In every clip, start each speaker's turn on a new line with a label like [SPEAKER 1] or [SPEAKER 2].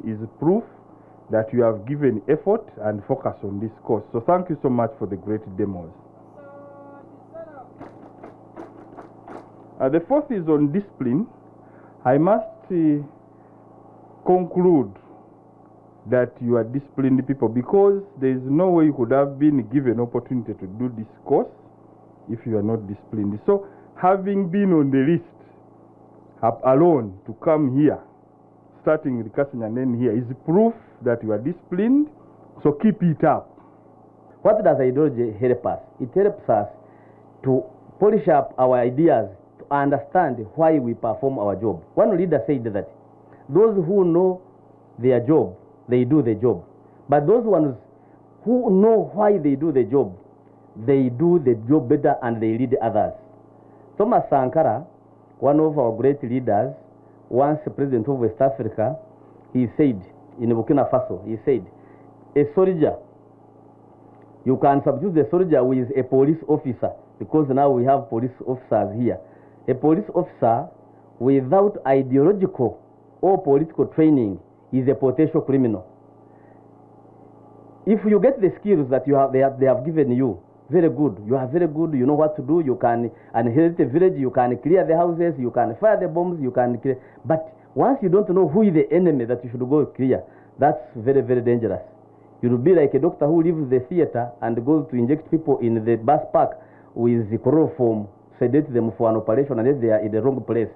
[SPEAKER 1] Is proof that you have given effort and focus on this course. So thank you so much for the great demos. The fourth is on discipline. I must conclude that you are disciplined people, because there is no way you could have been given opportunity to do this course if you are not disciplined. So having been on the list alone to come here, starting with Kasanya and then here, is proof that you are disciplined. So keep it up.
[SPEAKER 2] What does ideology help us? It helps us to polish up our ideas, to understand why we perform our job. One leader said that those who know their job, they do the job. But those ones who know why they do the job better and they lead others. Thomas Sankara, one of our great leaders, once president of West Africa, he said, in Burkina Faso, he said, a soldier, you can subdue the soldier with a police officer, because now we have police officers here. A police officer without ideological or political training is a potential criminal. If you get the skills that they have given you, very good. You are very good. You know what to do. You can inherit a village. You can clear the houses. You can fire the bombs. You can clear. But once you don't know who is the enemy that you should go clear, that's very, very dangerous. You will be like a doctor who leaves the theater and goes to inject people in the bus park with the chloroform, sedate them for an operation, unless they are in the wrong place.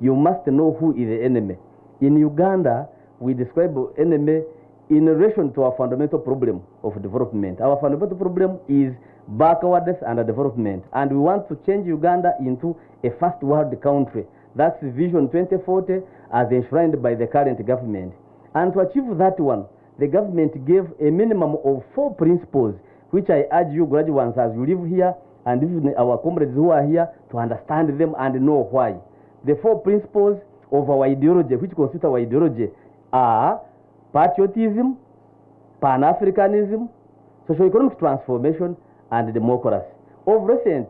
[SPEAKER 2] You must know who is the enemy. In Uganda, we describe enemy in relation to our fundamental problem of development. Our fundamental problem is backwardness and development, and we want to change Uganda into a first world country. That's Vision 2040 as enshrined by the current government. And to achieve that one, the government gave a minimum of 4 principles, which I urge you graduates as you live here and even our comrades who are here to understand them and know why. The 4 principles of our ideology, which constitute our ideology, are patriotism, Pan-Africanism, socio-economic transformation, and democracy. Of recent,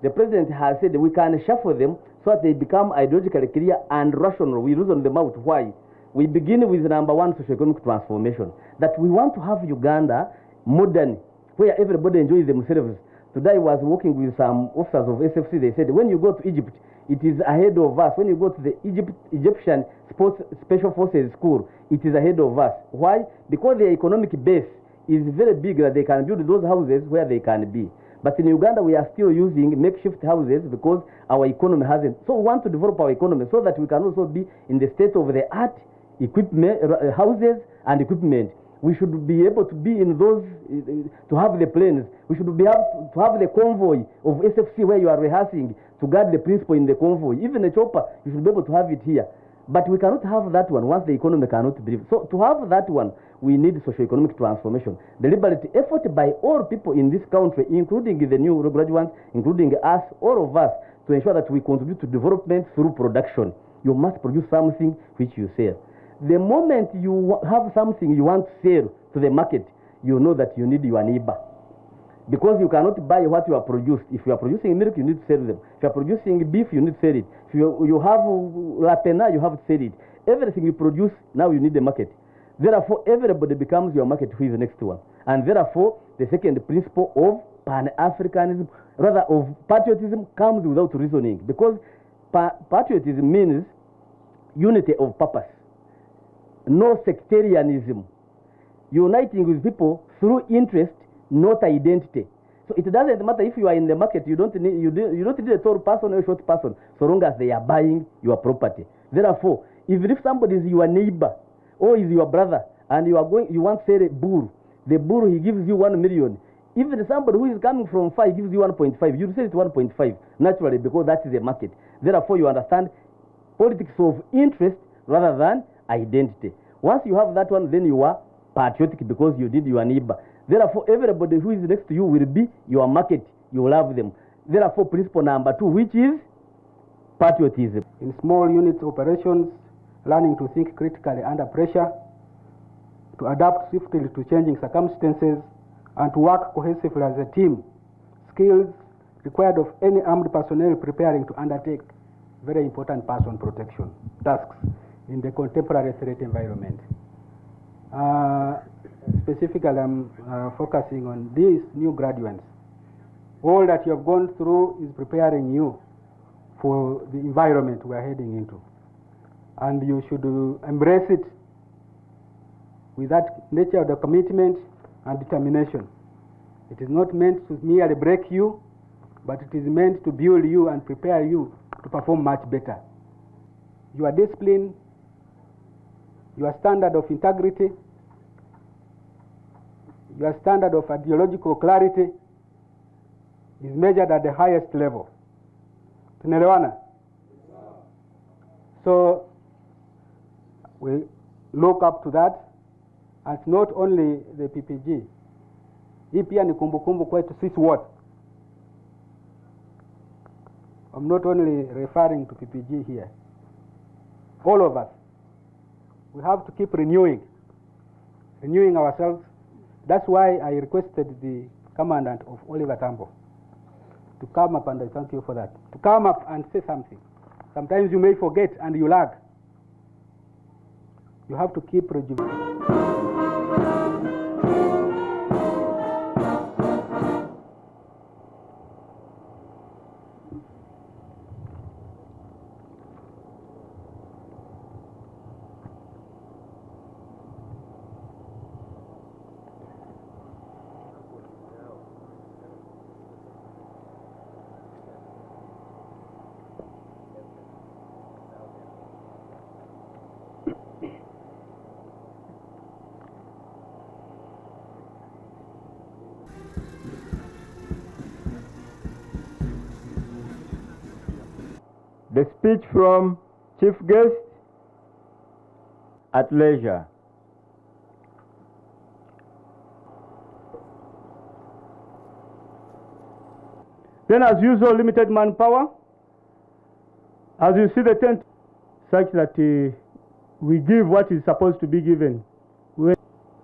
[SPEAKER 2] the president has said we can shuffle them so that they become ideologically clear and rational. We reason them out. Why? We begin with number 1, socio-economic transformation. That we want to have Uganda modern, where everybody enjoys themselves. Today I was working with some officers of SFC. They said, when you go to Egypt, it is ahead of us. When you go to the Egyptian Special Forces School, it is ahead of us. Why? Because their economic base is very big, that they can build those houses where they can be. But in Uganda, we are still using makeshift houses because our economy hasn't. So we want to develop our economy so that we can also be in the state of the art equipment, houses and equipment. We should be able to be in those, to have the planes. We should be able to have the convoy of SFC where you are rehearsing to guard the principal in the convoy. Even a chopper, you should be able to have it here. But we cannot have that one once the economy cannot breathe. So to have that one, we need socio-economic transformation. Deliberate effort by all people in this country, including the new graduates, including us, all of us, to ensure that we contribute to development through production. You must produce something which you sell. The moment you have something you want to sell to the market, you know that you need your neighbor. Because you cannot buy what you are produced. If you are producing milk, you need to sell them. If you are producing beef, you need to sell it. If you have lapena, you have to sell it. Everything you produce, now you need a market. Therefore, everybody becomes your market who is the next one. And therefore, the second principle of Pan-Africanism, rather of patriotism, comes without reasoning. Because patriotism means unity of purpose, no sectarianism, uniting with people through interest, not identity. So it doesn't matter if you are in the market, you don't need a tall person or a short person, so long as they are buying your property. Therefore, even if somebody is your neighbor or is your brother, and you want to sell a bull, the bull, he gives you 1 million. Even somebody who is coming from far, he gives you 1.5. You sell it 1.5 naturally, because that is the market. Therefore, you understand politics of interest rather than identity. Once you have that one, then you are patriotic because you did your neighbor. Therefore, everybody who is next to you will be your market. You love them. Therefore, principle number 2, which is patriotism.
[SPEAKER 3] In small unit operations, learning to think critically under pressure, to adapt swiftly to changing circumstances, and to work cohesively as a team. Skills required of any armed personnel preparing to undertake very important person protection tasks in the contemporary threat environment. Specifically, I'm focusing on these new graduates. All that you have gone through is preparing you for the environment we are heading into. And you should embrace it with that nature of the commitment and determination. It is not meant to merely break you, but it is meant to build you and prepare you to perform much better. Your discipline, your standard of integrity, your standard of ideological clarity is measured at the highest level. Tunaelewana? So we look up to that. And it's not only the PPG. Hii pia ni kumbukumbu kwetu sisi wote. I'm not only referring to PPG here. All of us. We have to keep renewing ourselves. That's why I requested the commandant of Oliver Tambo to come up, and I thank you for that. To come up and say something. Sometimes you may forget and you lag. You have to keep rejuvenating.
[SPEAKER 1] The speech from Chief Guest at leisure. Then, as usual, limited manpower. As you see the tent, such that we give what is supposed to be given